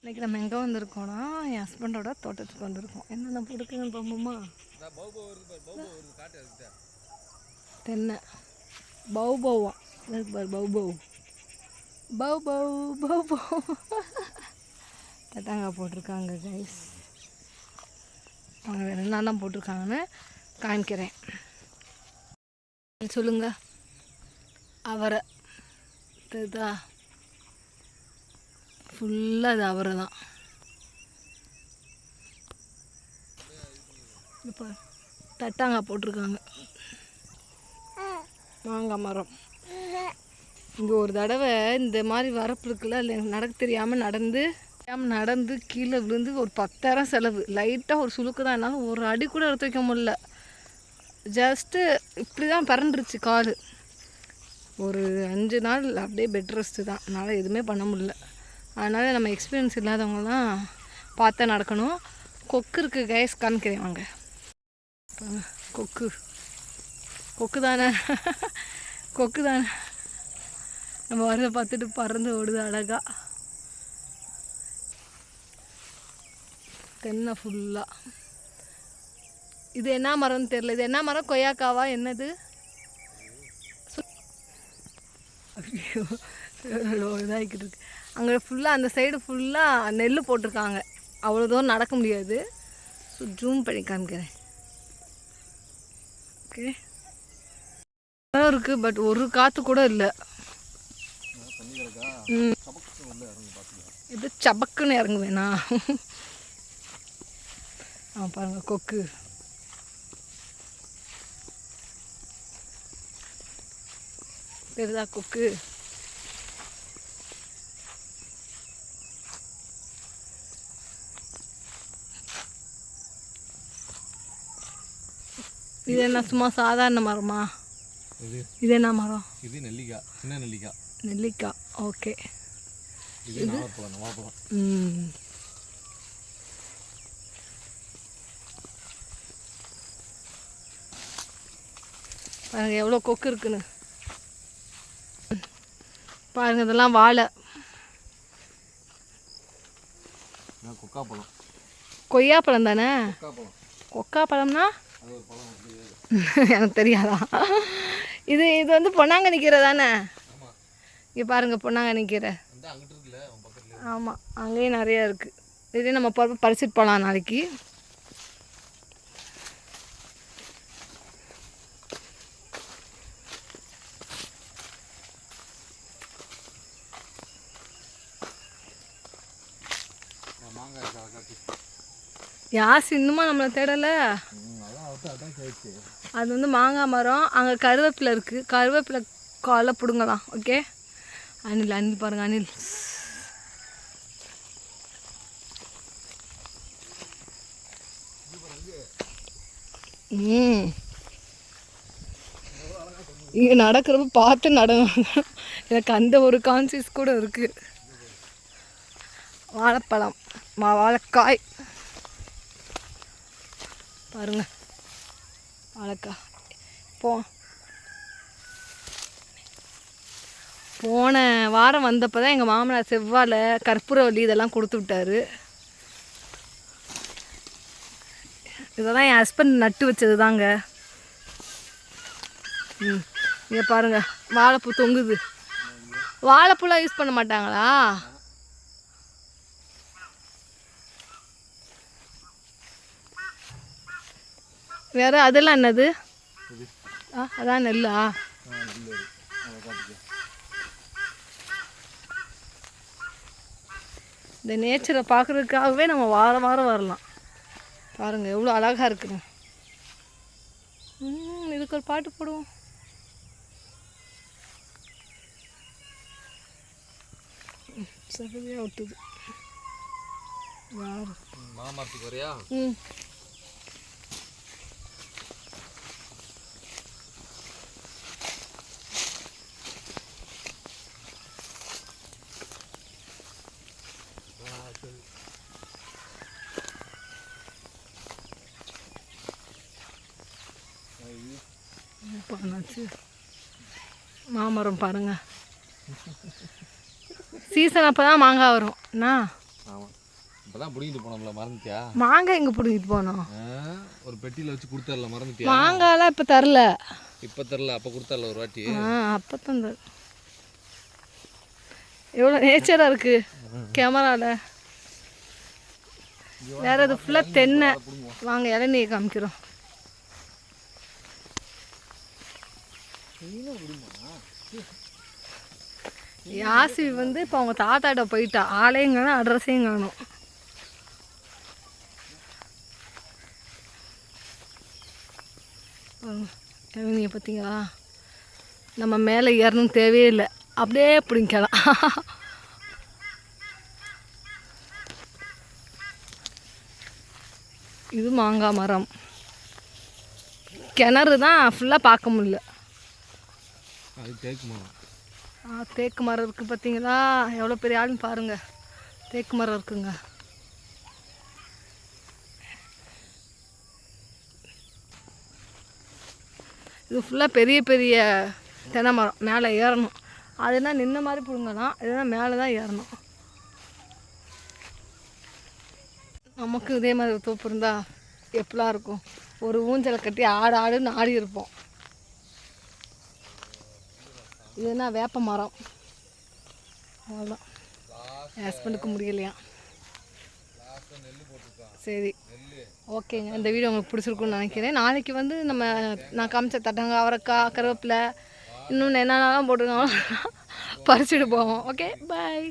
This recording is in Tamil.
இன்றைக்கி நம்ம எங்கே வந்திருக்கோன்னா என் ஹஸ்பண்டோட தோட்டத்துக்கு வந்திருக்கோம். என்னென்ன போட்டுருக்குன்னு பார்ப்போமா? தென்னை பௌபௌவா பௌபௌ தட்டாங்காய் போட்டிருக்காங்க கைஸ். அவங்க வேறு என்னெல்லாம் போட்டிருக்காங்கன்னு காமிக்கிறேன். சொல்லுங்க. அவரை தெரியுதா? ஃபுல்லாக அது அவரை தான். இப்போ தட்டாங்காய் போட்டிருக்காங்க. மாங்காய் மரம். இங்கே ஒரு தடவை இந்த மாதிரி வரப்பு இருக்குல்ல, இல்லை நடக்க தெரியாமல் நடந்து கீழே விழுந்து ஒரு 10,000 செலவு. லைட்டாக ஒரு சுழுக்கு தான், என்னால் ஒரு அடி கூட எடுத்து வைக்க முடியல. ஜஸ்ட்டு இப்படி தான் பறந்துருச்சு கால். ஒரு 5 நாள் அப்படியே பெட் ரெஸ்ட்டு தான். அதனால் எதுவுமே பண்ண முடியல. அதனால் நம்ம எக்ஸ்பீரியன்ஸ் இல்லாதவங்கலாம் பார்த்தா நடக்கணும். கொக்கு இருக்குது கைஸ், காமிக்கிறேன் வாங்க. கொக்கு தானே நம்ம வரதை பார்த்துட்டு பறந்து ஓடுது அழகா. தென்னை ஃபுல்லாக. இது என்ன மரம்னு தெரியல. இது என்ன மரம்? கொய்யாக்காவா என்னது? ஐயோ இதாகிக்கிட்டு இருக்கு. அங்கே ஃபுல்லாக அந்த சைடு ஃபுல்லாக நெல் போட்டிருக்காங்க. அவ்வளோ தூரம் நடக்க முடியாது. ஸோ ஜூம் பண்ணி காமிக்கிறேன். ஓகே, இருக்குது பட் ஒரு காற்று கூட இல்லை. இது சபக்குன்னு இறங்குவேண்ணா. பாருங்க கொக்கு. தெரியுதா கொக்கு? இது என்ன சும்மா சாதாரண மரமா? இது என்ன மரம்? இது நெல்லிக்காய், சின்ன நெல்லிக்காய். ஓகே. இது நாவப்பழம். பாருங்க எவ்வளோ கொக்கு இருக்குன்னு பாருங்க. இதெல்லாம் வாழை. கொய்யாப்பழம் தானே? கொக்காப்பழம்னா எனக்கு தெரியாதா? இது வந்து பொன்னாங்கண்ணி கீரை தானே? இங்கே பாருங்கள் பொன்னாங்கண்ணி கீரை. ஆமாம், அங்கேயும் நிறையா இருக்குது. இதே நம்ம பறிச்சுட்டு போகலாம் நாளைக்கு. யாஸ் இன்னுமா நம்மளை தேடலை? அது வந்து மாங்காய் மரம். அங்கே கருவேப்பிலை இருக்குது. கருவேப்பிலை காலை பிடுங்கலாம். ஓகே. அணில் பாருங்க, அணில். இங்கே நடக்கிறப்ப பார்த்து எனக்கு அந்த ஒரு கான்சியஸ் கூட இருக்குது. வாழைப்பழம், வாழைக்காய் பாருங்க. வாழைக்காய் போன வாரம் வந்தப்போ தான் எங்கள் மாமனார் செவ்வாழை, கற்பூரவள்ளி இதெல்லாம் கொடுத்து விட்டாரு. இதெல்லாம் என் ஹஸ்பண்ட் நட்டு வச்சது தாங்க. இங்கே பாருங்கள் வாழைப்பூ தொங்குது. வாழைப்பூலாம் யூஸ் பண்ண மாட்டாங்களா? வேறு அதெல்லாம் என்னது? அதான் நெல்லா? இந்த நேச்சரை பார்க்குறதுக்காகவே நம்ம வாரம் வரலாம். பாருங்கள் எவ்வளோ அழகாக இருக்குங்க. இதுக்கு ஒரு பாட்டு போடுவோம். சரியாக விட்டுது. யார் மாமரத்துக்கு வரையா? மாமரம் பாருங்க. சீசன் அப்போ தான் மாங்காய் வரும். என்ன? ஆமாம். இப்பதான் பிடிங்கிட்டு போனோம்ல, மறந்துட்டியா? மாங்காய் எங்கே பிடிங்கிட்டு போனோம்? ஒரு பெட்டியில் வச்சு கொடுத்தரல, மறந்துட்டியா? மாங்காய்லாம் இப்போ தரல. இப்போ தரல, அப்போ கொடுத்தரல ஒரு வாட்டி. அப்போ தான் தர. எவ்வளோ நேச்சராக இருக்குது கேமராவில். வேறு இது ஃபுல்லாக தென்னை. வாங்க இளநீயை காமிக்கிறோம். யாசி வந்து இப்போ அவங்க தாத்தாட்ட போயிட்டா. ஆளையும் காணும், அட்ரஸையும் காணும். இளநியை பார்த்தீங்களா? நம்ம மேலே ஏறணும் தேவையே இல்லை, அப்படியே பிடிக்கலாம். இது மாங்காய் மரம். கிணறு தான் ஃபுல்லாக பார்க்க முடியல. அது தேக்கு மரம். தேக்கு மரம் இருக்குது பார்த்தீங்களா? எவ்வளோ பெரிய ஆளுன்னு பாருங்கள். தேக்கு மரம் இருக்குங்க. இது ஃபுல்லாக பெரிய பெரிய தென்னை மரம். மேலே ஏறணும். அதுனா நின்ன மாதிரி பிடுங்கலாம், இதுனா மேலே தான் ஏறணும். நமக்கு இதே மாதிரி ஒரு தோப்பு இருந்தால் எப்படிலாம் இருக்கும். ஒரு ஊஞ்சலை கட்டி ஆடுன்னு ஆடி இருப்போம். இதுனா வேப்ப மரம். அவ்வளோதான். ஹஸ்பண்டுக்கு முடியலையா? சரி, ஓகேங்க. இந்த வீடியோ உங்களுக்கு பிடிச்சிருக்குன்னு நினைக்கிறேன். நாளைக்கு வந்து நான் காமிச்ச தட்டங்க, அவரைக்காய், கருவேப்பிலை, இன்னொன்று என்னென்னலாம் போட்டுருக்காங்களோ பறிச்சுட்டு போவோம். ஓகே, பாய்.